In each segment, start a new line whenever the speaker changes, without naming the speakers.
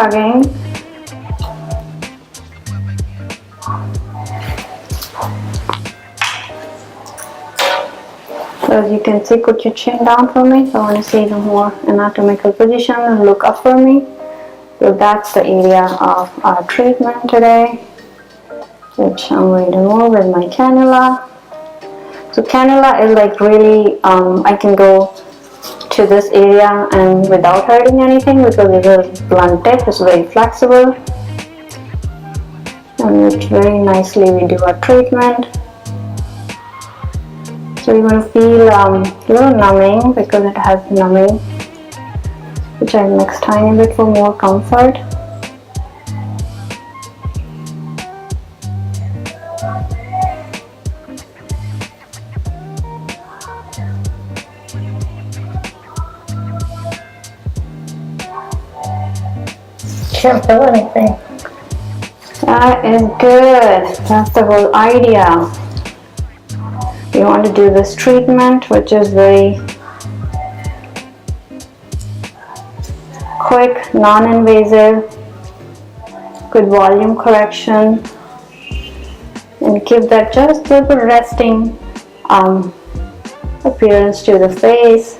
tugging. So as you can see, put your chin down for me. So I want to see the more anatomical position and look up for me. So that's the area of our treatment today, which I'm going to move with my cannula. So cannula is like really, I can go to this area and without hurting anything because it is blunt tip, it's very flexible, and which very nicely we do our treatment. So you're going to feel a little numbing because it has numbing, which I mix tiny bit for more comfort.
Can't feel anything.
That is good. That's the whole idea. You want to do this treatment, which is very quick, non-invasive, good volume correction, and give that just a little resting appearance to the face.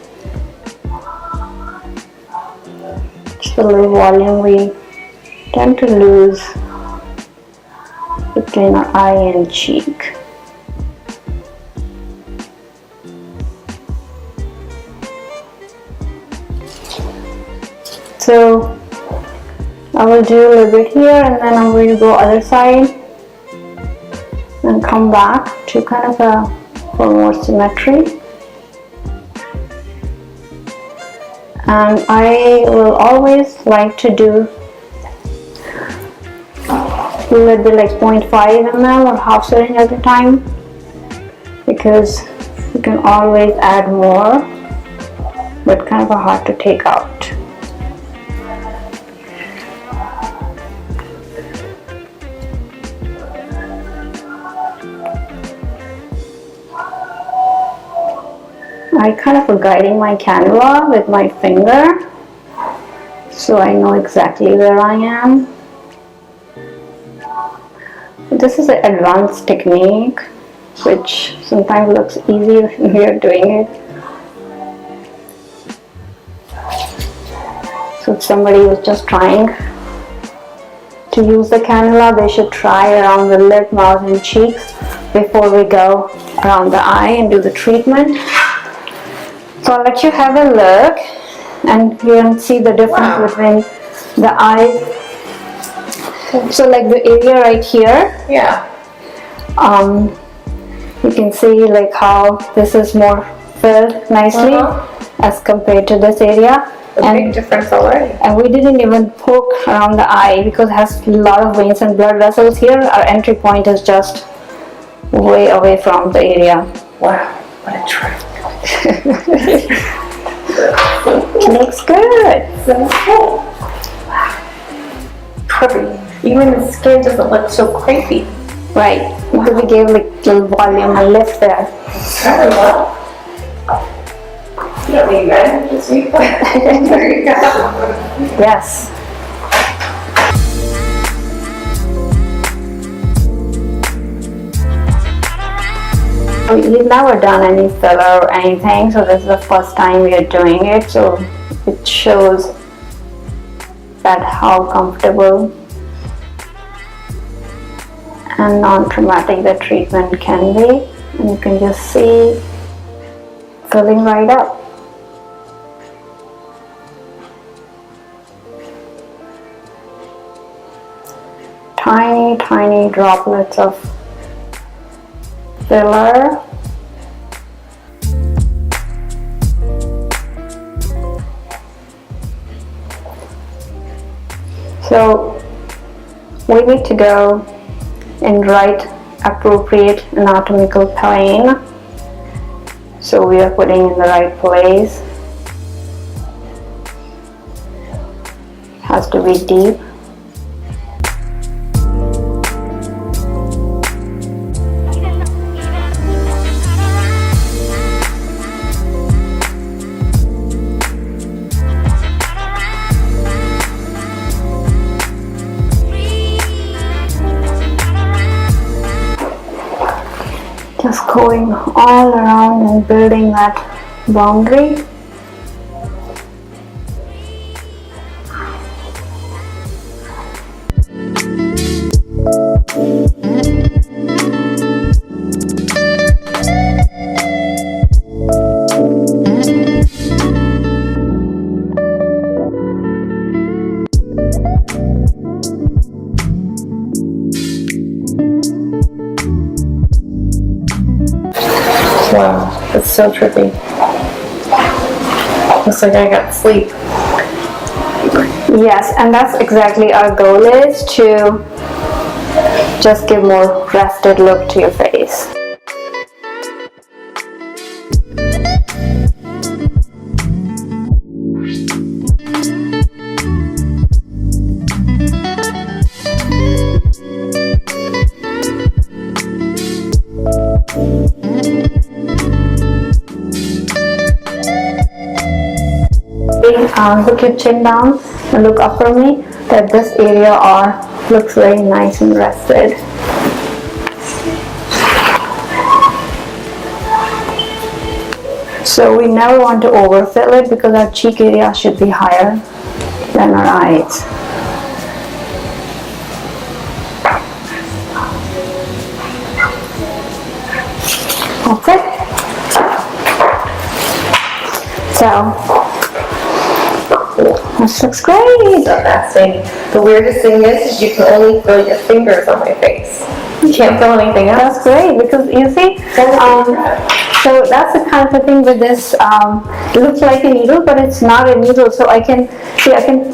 Just a little volume we tend to lose between our eye and cheek. So I will do a little bit here and then I'm going to go other side and come back to kind of for more symmetry. And I will always like to do a little bit like 0.5 ml or half syringe at a time, because you can always add more, but kind of hard to take out. I kind of guiding my cannula with my finger, so I know exactly where I am. This is an advanced technique, which sometimes looks easy when we are doing it. So if somebody was just trying to use the cannula, they should try around the lip, mouth and cheeks before we go around the eye and do the treatment. So I'll let you have a look and you can see the difference between the eyes. So like the area right here, you can see like how this is more filled nicely as compared to this area.
Big difference already.
And we didn't even poke around the eye because it has a lot of veins and blood vessels here. Our entry point is just way away from the area.
Wow, what a trick.
Looks good.
So cool. Wow. Perfect. Even the skin doesn't look so crepey.
Right, because we gave like little volume and lift there.
Very well. You don't need that. Just need that. There you go.
Yes. We've never done any filler or anything, so this is the first time we are doing it, so it shows that how comfortable and non-traumatic the treatment can be, and you can just see filling right up. Tiny, tiny droplets of filler. So we need to go in right appropriate anatomical plane. So we are putting in the right place. Has to be deep. Just going all around and building that boundary.
Wow, it's so trippy. Looks like I got sleep.
Yes, and that's exactly our goal, is to just give more rested look to your face. Put your chin down and look up for me, that this area looks very nice and rested. So we never want to overfill it because our cheek area should be higher than our eyes. Okay. So this looks great.
So that's thing. The weirdest thing is you can only feel your fingers on my face. You can't feel anything else.
That's great, because you see, so that's the kind of a thing with this. It looks like a needle, but it's not a needle. So I can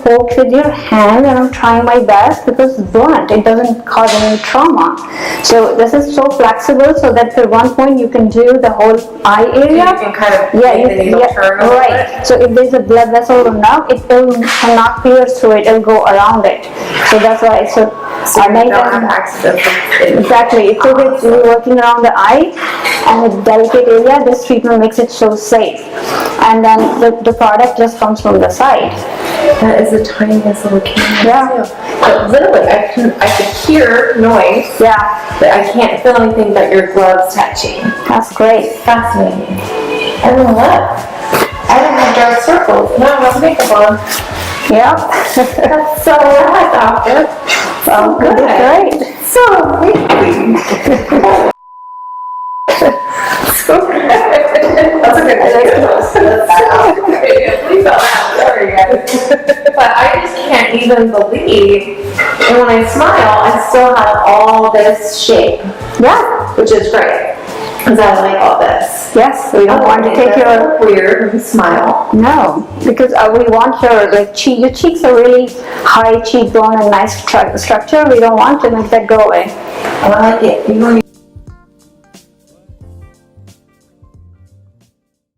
poke with your hand, and I'm trying my best because it's blunt. It doesn't cause any trauma. So this is so flexible, so that at one point you can do the whole eye area.
You can kind of make the needle turn a little bit.
So if there's a blood vessel or not, it will cannot pierce through it. It'll go around it. So that's why. So
you don't have accidents.
Exactly. If you're working around the eye and a delicate area, this treatment makes it so safe. And then the product just comes from the side.
That is the tiniest little camera.
Yeah.
Too. But literally, I could hear noise.
Yeah.
But I can't feel anything but your gloves touching.
That's great.
Fascinating. And then look, I didn't have dark circles. Now I have makeup on.
Yep.
That's so rad, doctor.
So good. Great.
So amazing. So good. That's a good But I just can't even believe, and when I smile, I still have all this shape.
Yeah.
Which is great. Because I like all this.
Yes, we don't want to take your
weird smile.
No, because we want your your cheeks are really high cheekbone and nice structure. We don't want to make that go away.
I like it.